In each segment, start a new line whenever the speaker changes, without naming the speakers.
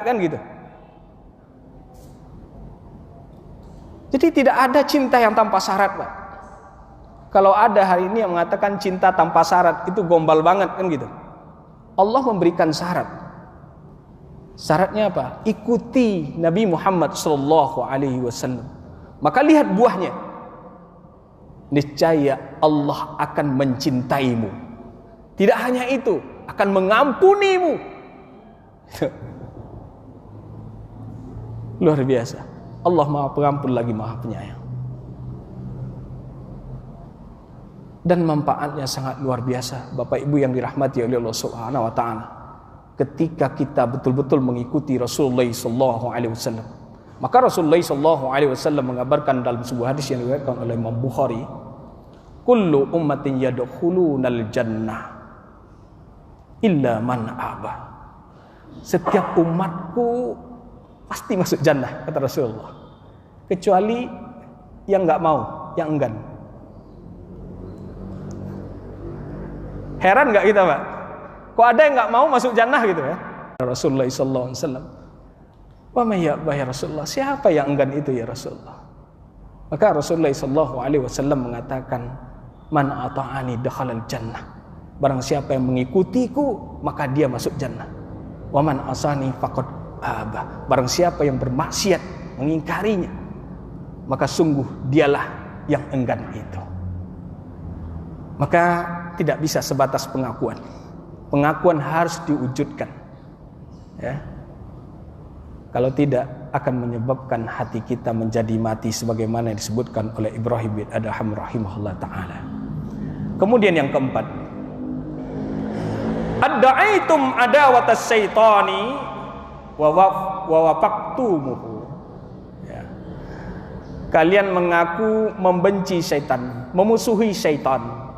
kan gitu. Jadi tidak ada cinta yang tanpa syarat, Pak. Kalau ada hari ini yang mengatakan cinta tanpa syarat, itu gombal banget kan gitu. Allah memberikan syarat. Syaratnya apa? Ikuti Nabi Muhammad SAW. Maka lihat buahnya. Niscaya Allah akan mencintaimu. Tidak hanya itu, akan mengampunimu. Luar biasa. Allah Maha Pengampun lagi Maha Penyayang. Dan manfaatnya sangat luar biasa, Bapak Ibu yang dirahmati oleh Allah Subhanahu wa taala. Ketika kita betul-betul mengikuti Rasulullah sallallahu alaihi wasallam. Maka Rasulullah sallallahu alaihi wasallam mengabarkan dalam sebuah hadis yang diriwayatkan oleh Imam Bukhari, "Kullu ummatin yadkhulunal jannah illa man aba." Setiap umatku pasti masuk jannah, kata Rasulullah, kecuali yang enggak mau, yang enggan. Heran enggak kita, Pak? Kok ada yang enggak mau masuk jannah gitu ya? Rasulullah sallallahu alaihi wasallam, "Wa may ya'ba ya Rasulullah?" Siapa yang enggan itu ya Rasulullah? Maka Rasulullah sallallahu alaihi wasallam mengatakan, "Man ata'ani dakhalal jannah." Barang siapa yang mengikutiku, maka dia masuk jannah. "Wa man asani faqad aba." Barang siapa yang bermaksiat, mengingkarinya, maka sungguh dialah yang enggan itu. Maka tidak bisa sebatas pengakuan. Pengakuan harus diwujudkan. Ya. Kalau tidak, akan menyebabkan hati kita menjadi mati sebagaimana yang disebutkan oleh Ibrahim bin Adham rahimahullah ta'ala. Kemudian yang keempat, adda'aitum adawatas syaitani wa wafaqtumuhu. Ya. Kalian mengaku membenci syaitan, memusuhi syaitan,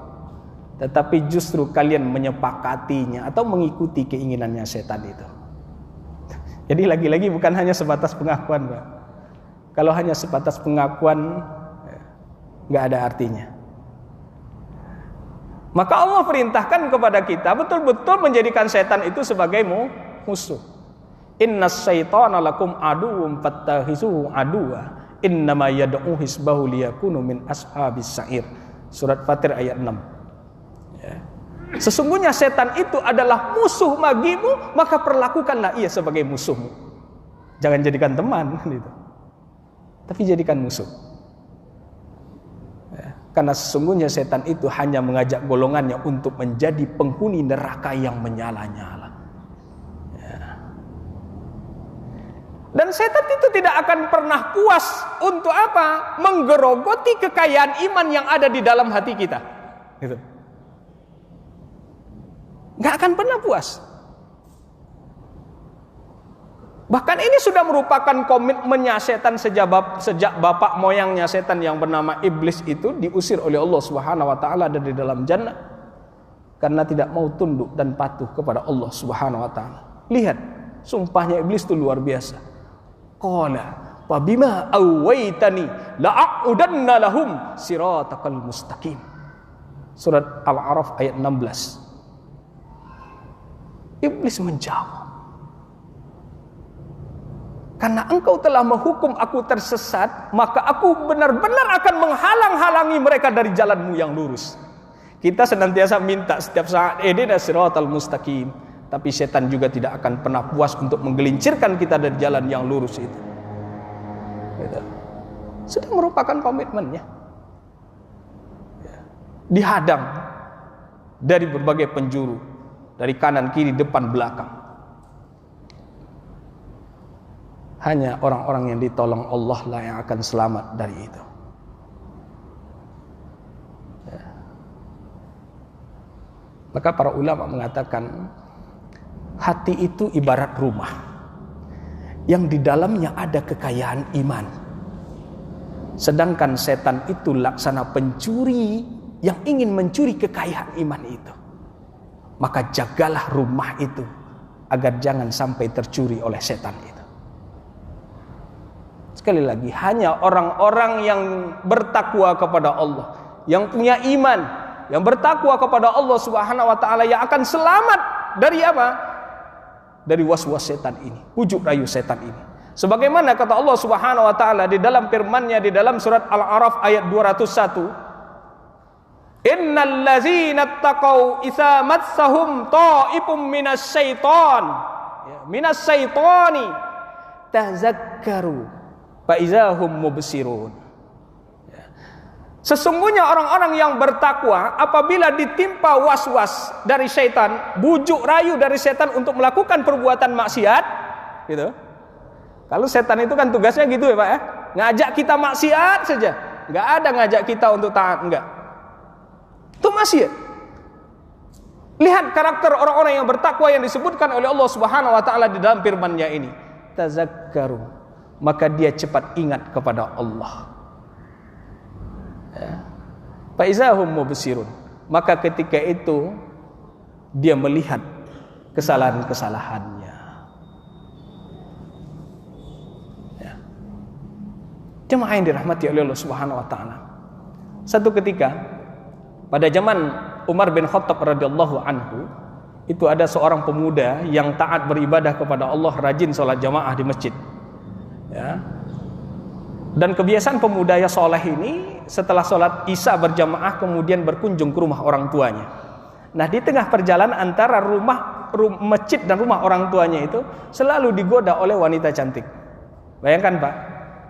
tetapi justru kalian menyepakatinya atau mengikuti keinginannya setan itu. Jadi lagi-lagi bukan hanya sebatas pengakuan, Pak. Kalau hanya sebatas pengakuan, nggak ada artinya. Maka Allah perintahkan kepada kita betul-betul menjadikan setan itu sebagai musuh. Innas syaitana lakum aduwwum fattakhisuhu aduwwa innama yad'u hisbahu liyakunu min ashabis sa'ir. Surat Fatir ayat 6. Ya. Sesungguhnya setan itu adalah musuh bagimu, maka perlakukanlah ia sebagai musuhmu. Jangan jadikan teman gitu. Tapi jadikan musuh. Ya. Karena sesungguhnya setan itu hanya mengajak golongannya untuk menjadi penghuni neraka yang menyala-nyala. Ya. Dan setan itu tidak akan pernah puas untuk apa? Menggerogoti kekayaan iman yang ada di dalam hati kita. Gitu. Gak akan pernah puas. Bahkan ini sudah merupakan komitmennya setan sejak bapak moyangnya setan yang bernama iblis itu diusir oleh Allah Subhanahu wa taala dari dalam jannah karena tidak mau tunduk dan patuh kepada Allah Subhanahu wa taala. Lihat, sumpahnya iblis itu luar biasa. Qala fa bima awaitani la'udanna lahum siratakal mustaqim. Surat Al-A'raf ayat 16. Iblis menjawab, karena engkau telah menghukum aku tersesat, maka aku benar-benar akan menghalang-halangi mereka dari jalanmu yang lurus. Kita senantiasa minta setiap saat, ihdinas siratal mustaqim. Tapi setan juga tidak akan pernah puas untuk menggelincirkan kita dari jalan yang lurus itu. Sudah merupakan komitmennya. Dihadang dari berbagai penjuru, dari kanan, kiri, depan, belakang. Hanya orang-orang yang ditolong Allah lah yang akan selamat dari itu. Ya. Maka para ulama mengatakan, hati itu ibarat rumah yang di dalamnya ada kekayaan iman. Sedangkan setan itu laksana pencuri yang ingin mencuri kekayaan iman itu. Maka jagalah rumah itu agar jangan sampai tercuri oleh setan itu. Sekali lagi, hanya orang-orang yang bertakwa kepada Allah, yang punya iman, yang bertakwa kepada Allah Subhanahu wa taala yang akan selamat dari apa? dari was-was setan ini, bujuk rayu setan ini. Sebagaimana kata Allah Subhanahu wa taala di dalam firman-Nya di dalam surat Al-A'raf ayat 201, "Innal ladzina taqau idza massahum ta'ifum minas syaitani tazakkaru fa izahum mubsirun." Sesungguhnya orang-orang yang bertakwa apabila ditimpa was-was dari setan, bujuk rayu dari setan untuk melakukan perbuatan maksiat, gitu. Kalau setan itu kan tugasnya gitu ya Pak ya, ngajak kita maksiat saja, nggak ada ngajak kita untuk taat, enggak. Itu maksiat. Lihat karakter orang-orang yang bertakwa yang disebutkan oleh Allah Subhanahu wa taala di dalam firman-Nya ini. Tazakkaru, maka dia cepat ingat kepada Allah. Fa izahum mubsirun, maka ketika itu dia melihat kesalahan-kesalahannya. Ya. Jemaah yang dirahmati oleh Allah Subhanahu wa taala. Satu ketika pada zaman Umar bin Khattab radhiyallahu anhu, itu ada seorang pemuda yang taat beribadah kepada Allah, rajin sholat jamaah di masjid. Ya. Dan kebiasaan pemuda yang soleh ini setelah sholat isya berjamaah kemudian berkunjung ke rumah orang tuanya. Nah, di tengah perjalanan antara rumah masjid dan rumah orang tuanya itu selalu digoda oleh wanita cantik. Bayangkan Pak,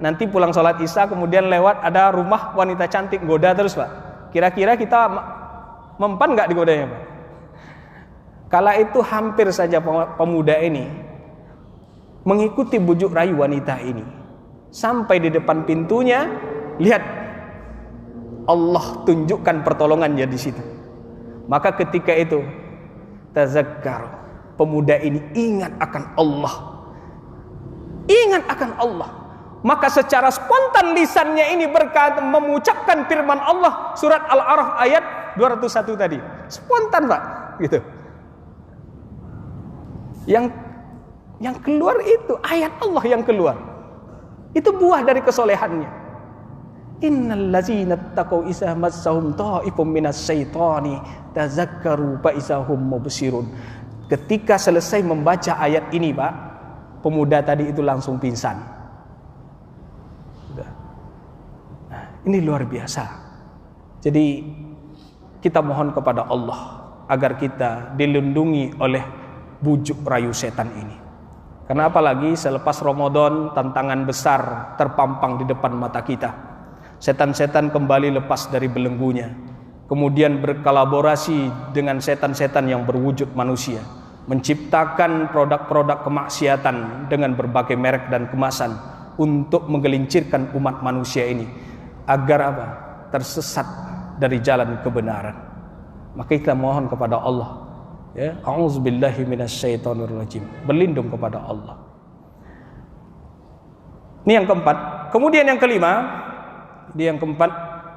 nanti pulang sholat isya kemudian lewat ada rumah wanita cantik, goda terus Pak. Kira-kira kita mempan nggak digodanya Pak? Kala itu hampir saja pemuda ini mengikuti bujuk rayu wanita ini. Sampai di depan pintunya, lihat Allah tunjukkan pertolongannya di situ. Maka ketika itu tazakkar, pemuda ini ingat akan Allah. Ingat akan Allah. Maka secara spontan lisannya ini berkata mengucapkan firman Allah surat Al-A'raf ayat 201 tadi. Spontan Pak, gitu. Yang keluar itu ayat Allah yang keluar. Itu buah dari kesolehannya. Innal ladzina taqau idza massahum ta'ifum minas syaitani tazakkaru fa izahum mubsirun. Ketika selesai membaca ayat ini, Pak, pemuda tadi itu langsung pingsan. Nah, ini luar biasa. Jadi kita mohon kepada Allah agar kita dilindungi oleh bujuk rayu setan ini. Karena apalagi selepas Ramadan tantangan besar terpampang di depan mata kita. Setan-setan kembali lepas dari belenggunya. Kemudian berkolaborasi dengan setan-setan yang berwujud manusia. Menciptakan produk-produk kemaksiatan dengan berbagai merek dan kemasan. Untuk menggelincirkan umat manusia ini. Agar apa? Tersesat dari jalan kebenaran. Maka kita mohon kepada Allah. Ya, a'udzubillahi minasyaitonirrajim. Berlindung kepada Allah. Ini yang keempat. Kemudian yang kelima, dia yang keempat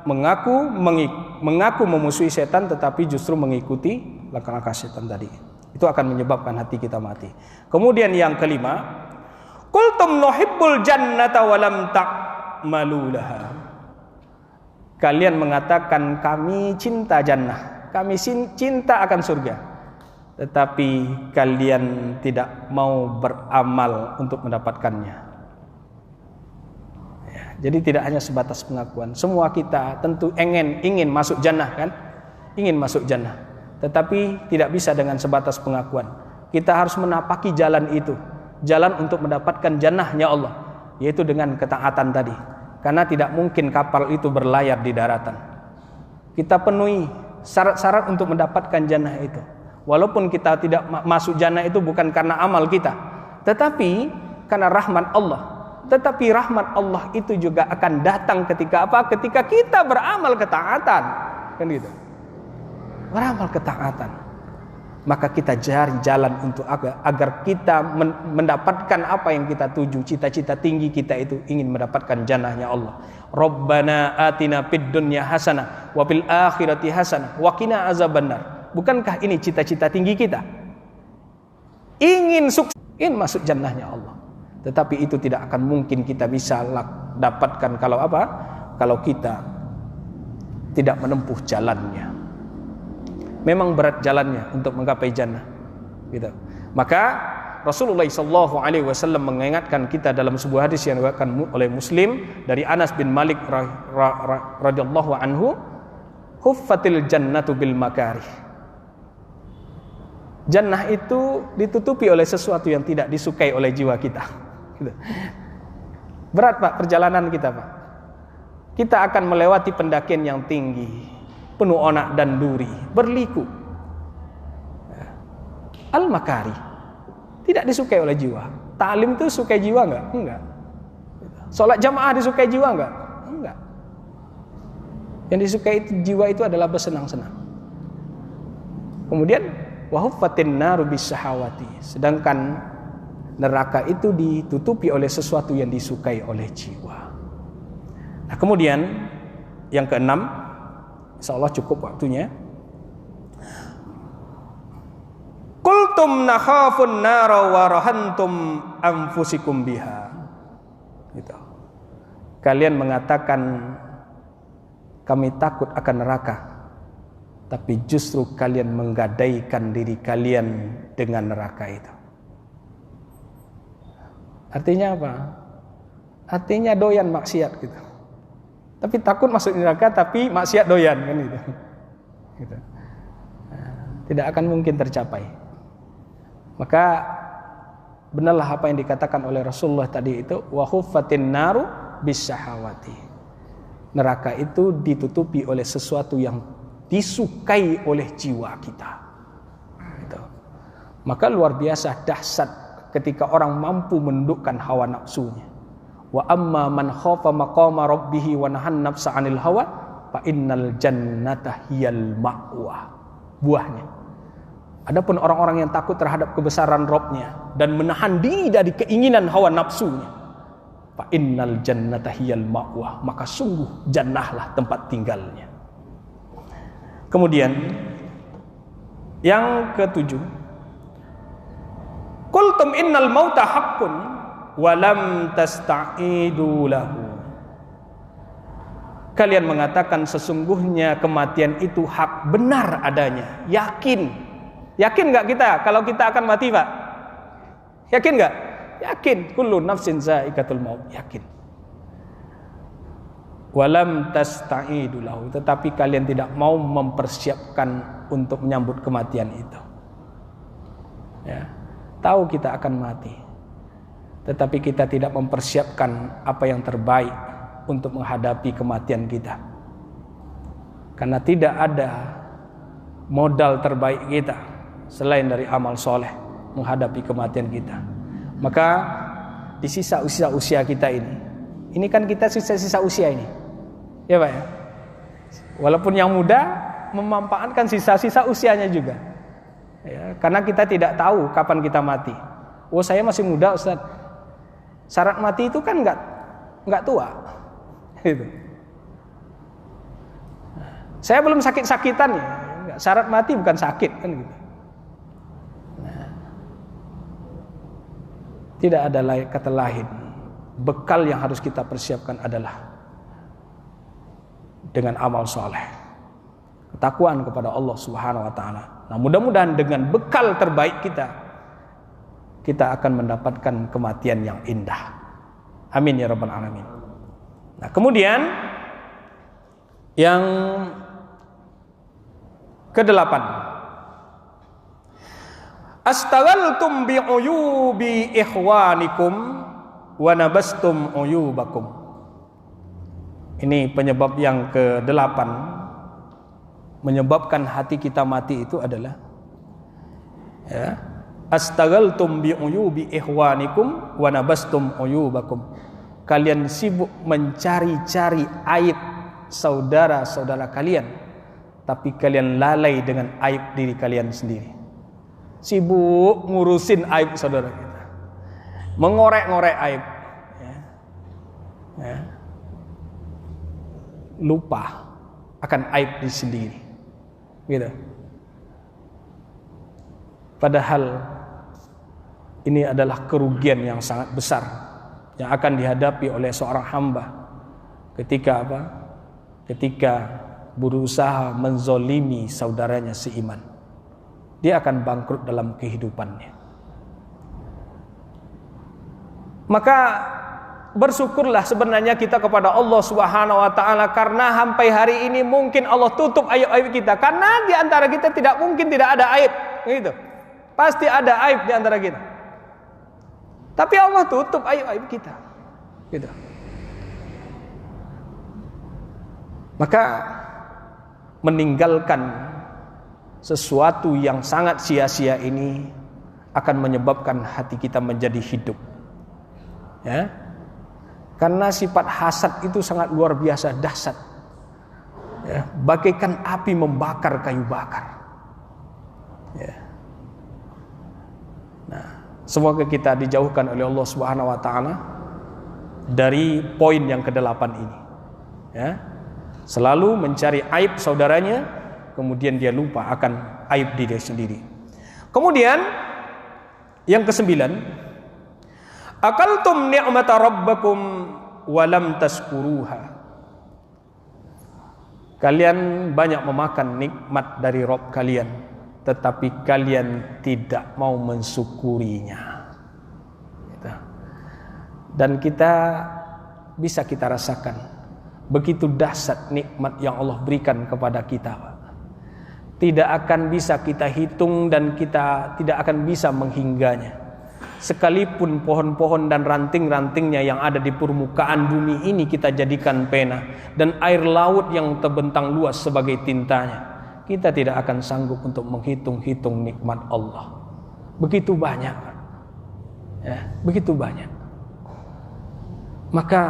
mengaku memusuhi setan tetapi justru mengikuti langkah-langkah setan tadi. Itu akan menyebabkan hati kita mati. Kemudian yang kelima, qultum nuhibbul jannata wa lam ta'malu laha. Kalian mengatakan kami cinta jannah, kami cinta akan surga. Tetapi kalian tidak mau beramal untuk mendapatkannya. Ya, jadi tidak hanya sebatas pengakuan. Semua kita tentu ingin masuk jannah kan? Ingin masuk jannah. Tetapi tidak bisa dengan sebatas pengakuan. Kita harus menapaki jalan itu. Jalan untuk mendapatkan jannahnya Allah. Yaitu dengan ketaatan tadi. Karena tidak mungkin kapal itu berlayar di daratan. Kita penuhi syarat-syarat untuk mendapatkan jannah itu. Walaupun kita tidak masuk jannah itu bukan karena amal kita, tetapi karena rahmat Allah. Tetapi rahmat Allah itu juga akan datang ketika apa? Ketika kita beramal ketaatan, kan gitu. Beramal ketaatan. Maka kita cari jalan untuk agar kita mendapatkan apa yang kita tuju, cita-cita tinggi kita itu ingin mendapatkan jannahnya Allah. Rabbana atina fid dunya hasanah wa fil akhirati hasanah wa qina azabannar. Bukankah ini cita-cita tinggi kita? Ingin sukses, ingin masuk jannahnya Allah. Tetapi itu tidak akan mungkin kita bisa dapatkan kalau apa? Kalau kita tidak menempuh jalannya. Memang berat jalannya untuk menggapai jannah. Gitu. Maka Rasulullah SAW mengingatkan kita dalam sebuah hadis yang diriwayatkan oleh Muslim dari Anas bin Malik radhiyallahu anhu, huffatil jannatu bil makarih. Jannah itu ditutupi oleh sesuatu yang tidak disukai oleh jiwa kita. Berat Pak perjalanan kita Pak. Kita akan melewati pendakian yang tinggi, penuh onak dan duri, berliku. Al-makari tidak disukai oleh jiwa. Ta'lim itu sukai jiwa enggak? Enggak. Salat jamaah disukai jiwa enggak? Enggak. Yang disukai jiwa itu adalah bersenang-senang. Kemudian wahuffatin naru bisyahawati. Sedangkan neraka itu ditutupi oleh sesuatu yang disukai oleh jiwa. Nah, kemudian yang keenam, insyaallah cukup waktunya. Qultum nakhafun nara wa rahantum anfusikum biha. Gitu. Kalian mengatakan kami takut akan neraka, tapi justru kalian menggadaikan diri kalian dengan neraka itu. Artinya apa? Artinya doyan maksiat gitu. Tapi takut masuk neraka, tapi maksiat doyan kan gitu. Gitu. Tidak akan mungkin tercapai. Maka benarlah apa yang dikatakan oleh Rasulullah tadi itu, wa huffatin naru bisyahawati. Neraka itu ditutupi oleh sesuatu yang disukai oleh jiwa kita. Gitu. Maka luar biasa dahsyat ketika orang mampu menundukkan hawa nafsunya. Wa amma man khafa maqama rabbih wa nahan nafsa 'anil hawa fa innal jannata hiyal ma'wa. Buahnya. Adapun orang-orang yang takut terhadap kebesaran Rabb-nya dan menahan diri dari keinginan hawa nafsunya, fa innal jannata hiyal ma'wa, maka sungguh jannahlah tempat tinggalnya. Kemudian yang ketujuh, qultum innal mauta haqqun wa lam tasta'idu lahu. Kalian mengatakan sesungguhnya kematian itu hak, benar adanya, yakin. Yakin enggak kita kalau kita akan mati, Pak? Yakin enggak? Yakin. Kullu nafsin za'iqatul maut, yakin. Walam tasta'idu lahu, tetapi kalian tidak mau mempersiapkan untuk menyambut kematian itu. Ya. Tahu kita akan mati, tetapi kita tidak mempersiapkan apa yang terbaik untuk menghadapi kematian kita. Karena tidak ada modal terbaik kita selain dari amal soleh menghadapi kematian kita. Maka di sisa usia kita ini kan kita sisa usia ini, ya Pak ya. Walaupun yang muda memanfaatkan sisa-sisa usianya juga, ya, karena kita tidak tahu kapan kita mati. Oh saya masih muda Ustaz. Syarat mati itu kan nggak tua, gitu. Saya belum sakit-sakitan ya. Syarat mati bukan sakit kan gitu. Tidak ada kata lain. Bekal yang harus kita persiapkan adalah dengan amal soleh, ketakwaan kepada Allah Subhanahu wa taala. Nah, mudah-mudahan dengan bekal terbaik kita akan mendapatkan kematian yang indah. Amin ya rabbal alamin. Nah, kemudian yang kedelapan, astaghaltum bi uyubi ikhwanikum wa nabastum uyubakum. Ini penyebab yang ke-8 menyebabkan hati kita mati itu adalah, ya, astaghaltum bi uyubi ikhwanikum wa nabastum uyubakum. Kalian sibuk mencari-cari aib saudara-saudara kalian, tapi kalian lalai dengan aib diri kalian sendiri. Sibuk ngurusin aib saudara kita, mengorek-ngorek aib, ya. Ya. Lupa akan aib diri sendiri, gitu. Padahal ini adalah kerugian yang sangat besar yang akan dihadapi oleh seorang hamba ketika apa? Ketika berusaha menzolimi saudaranya seiman. Dia akan bangkrut dalam kehidupannya. Maka bersyukurlah sebenarnya kita kepada Allah Subhanahu wa taala, karena sampai hari ini mungkin Allah tutup aib-aib kita, karena di antara kita tidak mungkin tidak ada aib, gitu. Pasti ada aib di antara kita. Tapi Allah tutup aib-aib kita, gitu. Maka meninggalkan sesuatu yang sangat sia-sia ini akan menyebabkan hati kita menjadi hidup. Ya. Karena sifat hasad itu sangat luar biasa dahsyat. Ya, bagaikan api membakar kayu bakar. Ya. Nah, semoga kita dijauhkan oleh Allah Subhanahu wa taala dari poin yang ke-8 ini. Ya. Selalu mencari aib saudaranya, kemudian dia lupa akan aib diri sendiri. Kemudian yang ke-9, akaltum ni'mata rabbakum walam tashkuruha. Kalian banyak memakan nikmat dari Rabb kalian, tetapi kalian tidak mau mensyukurinya. Dan kita bisa kita rasakan begitu dahsyat nikmat yang Allah berikan kepada kita. Tidak akan bisa kita hitung dan kita tidak akan bisa menghingganya. Sekalipun pohon-pohon dan ranting-rantingnya yang ada di permukaan bumi ini kita jadikan pena, dan air laut yang terbentang luas sebagai tintanya, kita tidak akan sanggup untuk menghitung-hitung nikmat Allah. Begitu banyak, ya, begitu banyak. Maka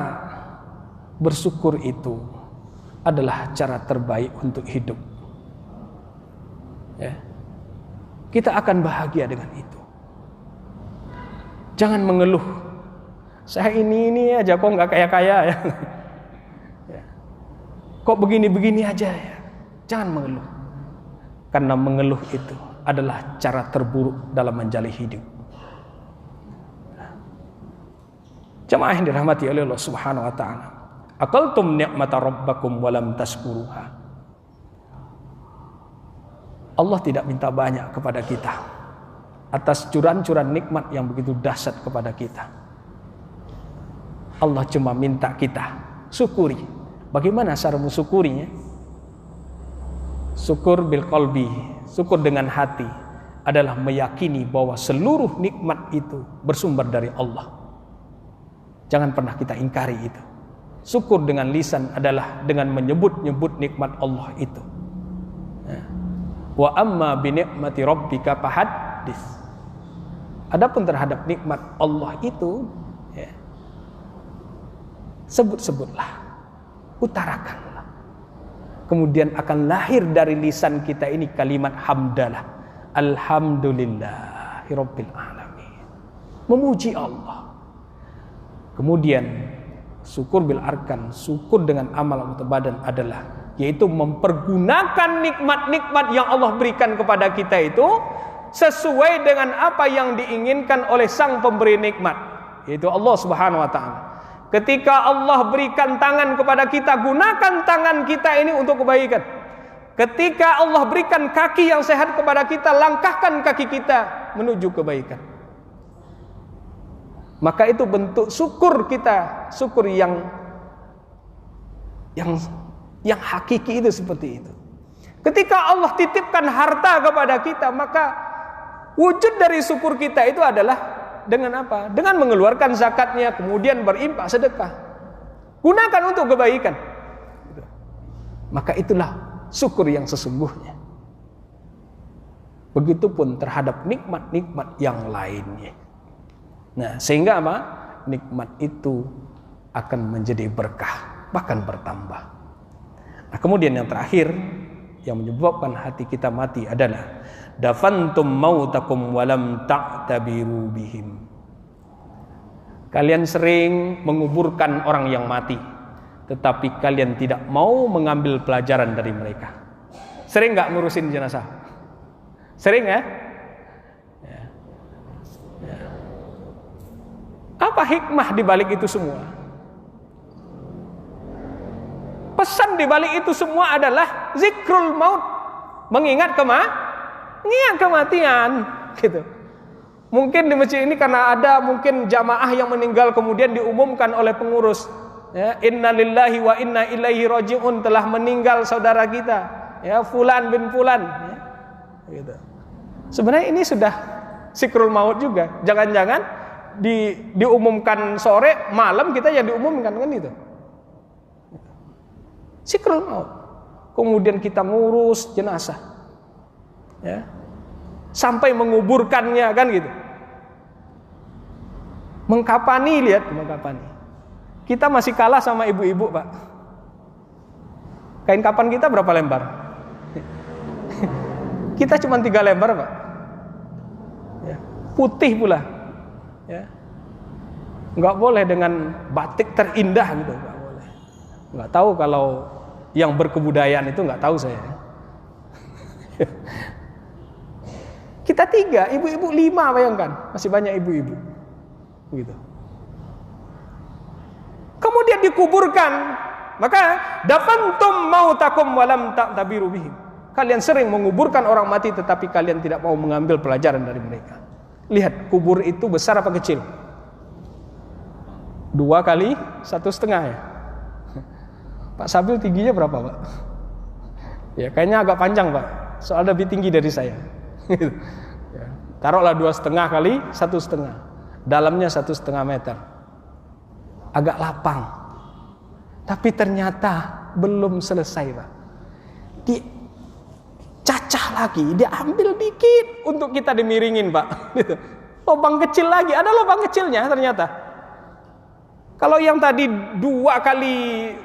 bersyukur itu adalah cara terbaik untuk hidup. Ya. Kita akan bahagia dengan itu. Jangan mengeluh. Saya ini aja kok nggak kaya-kaya ya. Ya. Kok begini-begini aja ya. Jangan mengeluh. Karena mengeluh itu adalah cara terburuk dalam menjalani hidup. Jemaah yang dirahmati oleh Allah Subhanahu wa taala. Akaltum ni'mata rabbakum walam tashkuruha. Allah tidak minta banyak kepada kita atas curan-curan nikmat yang begitu dahsyat kepada kita. Allah cuma minta kita syukuri. Bagaimana cara mensyukurinya? Syukur bil qalbi, syukur dengan hati, adalah meyakini bahwa seluruh nikmat itu bersumber dari Allah. Jangan pernah kita ingkari itu. Syukur dengan lisan adalah dengan menyebut-nyebut nikmat Allah itu. Wa amma bi ni'mati rabbika fahaddits. Adapun terhadap nikmat Allah itu, ya, sebut-sebutlah, utarakanlah. Kemudian akan lahir dari lisan kita ini kalimat hamdalah. Alhamdulillahirabbil alamin. Memuji Allah. Kemudian syukur bil arkan, syukur dengan amal anggota badan adalah yaitu mempergunakan nikmat-nikmat yang Allah berikan kepada kita itu sesuai dengan apa yang diinginkan oleh sang pemberi nikmat, yaitu Allah Subhanahu wa taala. Ketika Allah berikan tangan kepada kita, gunakan tangan kita ini untuk kebaikan. Ketika Allah berikan kaki yang sehat kepada kita, langkahkan kaki kita menuju kebaikan. Maka itu bentuk syukur kita, syukur yang hakiki itu seperti itu. Ketika Allah titipkan harta kepada kita, maka wujud dari syukur kita itu adalah dengan apa? Dengan mengeluarkan zakatnya, kemudian berinfak sedekah. Gunakan untuk kebaikan. Maka itulah syukur yang sesungguhnya. Begitupun terhadap nikmat-nikmat yang lainnya. Nah, sehingga apa? Nikmat itu akan menjadi berkah, bahkan bertambah. Nah, kemudian yang terakhir yang menyebabkan hati kita mati adalah dafantum mautakum walam ta'tabiru bihim. Kalian sering menguburkan orang yang mati, tetapi kalian tidak mau mengambil pelajaran dari mereka. Sering nggak ngurusin jenazah? Sering ya? Apa hikmah di balik itu semua? Pesan di balik itu semua adalah zikrul maut, mengingat mengingat kematian, gitu. Mungkin di masjid ini karena ada mungkin jamaah yang meninggal kemudian diumumkan oleh pengurus, ya, inna lillahi wa inna ilaihi raji'un, telah meninggal saudara kita, ya, fulan bin fulan, ya, gitu. Sebenarnya ini sudah sikrul maut juga. Jangan-jangan diumumkan sore, malam kita yang diumumkan, kan itu. Sikrul maut. Kemudian kita ngurus jenazah, ya, sampai menguburkannya, kan gitu. Mengkapani, lihat, mengkapani. Kita masih kalah sama ibu-ibu, Pak. Kain kapan kita berapa lembar? Kita cuma 3 lembar, Pak. Ya, putih pula, ya. Nggak boleh dengan batik terindah gitu, nggak boleh. Nggak tahu kalau yang berkebudayaan itu, nggak tahu saya. Kita 3, ibu-ibu 5, bayangkan, masih banyak ibu-ibu, gitu. Kemudian dikuburkan, maka dafantum mautakum walam ta'tabiru bihim. Kalian sering menguburkan orang mati, tetapi kalian tidak mau mengambil pelajaran dari mereka. Lihat, kubur itu besar apa kecil? 2 kali 1,5 ya. Pak Sabil tingginya berapa, Pak? Ya, kayaknya agak panjang, Pak. Soalnya lebih tinggi dari saya. Ya, taruhlah 2,5 kali 1,5. Dalamnya 1,5 meter. Agak lapang. Tapi ternyata belum selesai, Pak. Dicacah lagi, diambil dikit untuk kita dimiringin, Pak. Lubang kecil lagi, ada lubang kecilnya ternyata. Kalau yang tadi 2 kali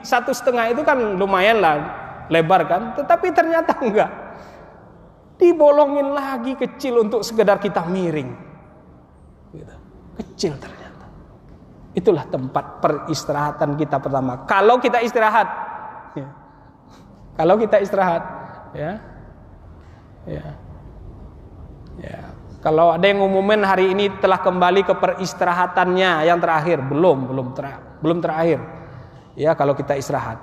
1,5 itu kan lumayan lah lebar kan, tetapi ternyata enggak. Dibolongin lagi kecil untuk sekedar kita miring. Gitu. Kecil ternyata. Itulah tempat peristirahatan kita pertama. Kalau kita istirahat, ya. Kalau kita istirahat, ya. Kalau ada yang ngumumin hari ini telah kembali ke peristirahatannya yang terakhir, belum terakhir. Ya, kalau kita istirahat.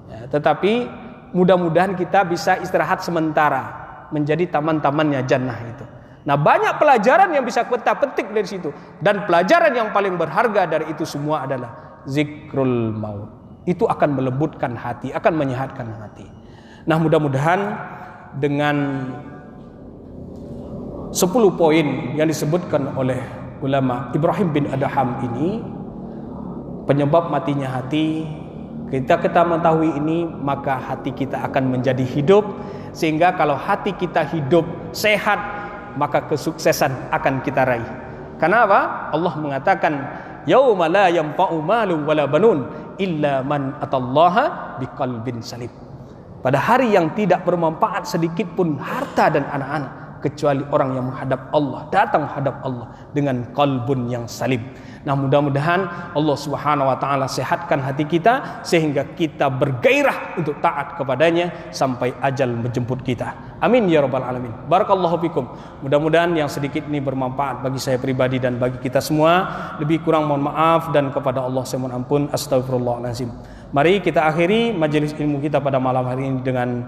Ya, tetapi mudah-mudahan kita bisa istirahat sementara, menjadi taman-tamannya jannah itu. Nah, banyak pelajaran yang bisa kita petik dari situ, dan pelajaran yang paling berharga dari itu semua adalah zikrul maut. Itu akan melembutkan hati, akan menyehatkan hati. Nah, mudah-mudahan dengan 10 poin yang disebutkan oleh ulama Ibrahim bin Adham ini, penyebab matinya hati, kita mengetahui ini, maka hati kita akan menjadi hidup. Sehingga kalau hati kita hidup sehat, maka kesuksesan akan kita raih. Karena apa? Allah mengatakan, yauma la yanfa'u malun wala banun illa man atallaha biqalbin salim. Pada hari yang tidak bermanfaat sedikit pun harta dan anak-anak, kecuali orang yang menghadap Allah, datang menghadap Allah dengan qalbun yang salim. Nah, mudah-mudahan Allah Subhanahu wa taala sehatkan hati kita sehingga kita bergairah untuk taat kepadanya sampai ajal menjemput kita. Amin ya rabbal alamin. Barakallahu fikum. Mudah-mudahan yang sedikit ini bermanfaat bagi saya pribadi dan bagi kita semua. Lebih kurang mohon maaf, dan kepada Allah saya mohon ampun. Astagfirullahalazim. Mari kita akhiri majelis ilmu kita pada malam hari ini dengan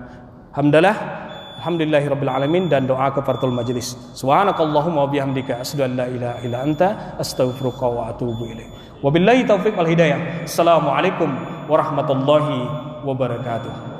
alhamdulillahirabbil alamin dan doa kafaratul majelis. Subhanakallahumma wa bihamdika asyhadu an la ilaha illa anta astaghfiruka wa atubu ilaik. Wabillahi taufiq wal hidayah. Assalamualaikum warahmatullahi wabarakatuh.